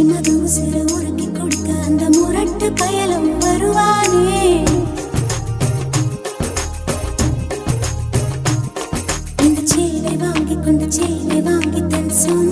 மது சிறு உருக்கி கொடுக்க அந்த முரட்டு பயலும் வருவானே. இந்த சேலை வாங்கி கொண்டு சேலை வாங்கி தன் சொந்த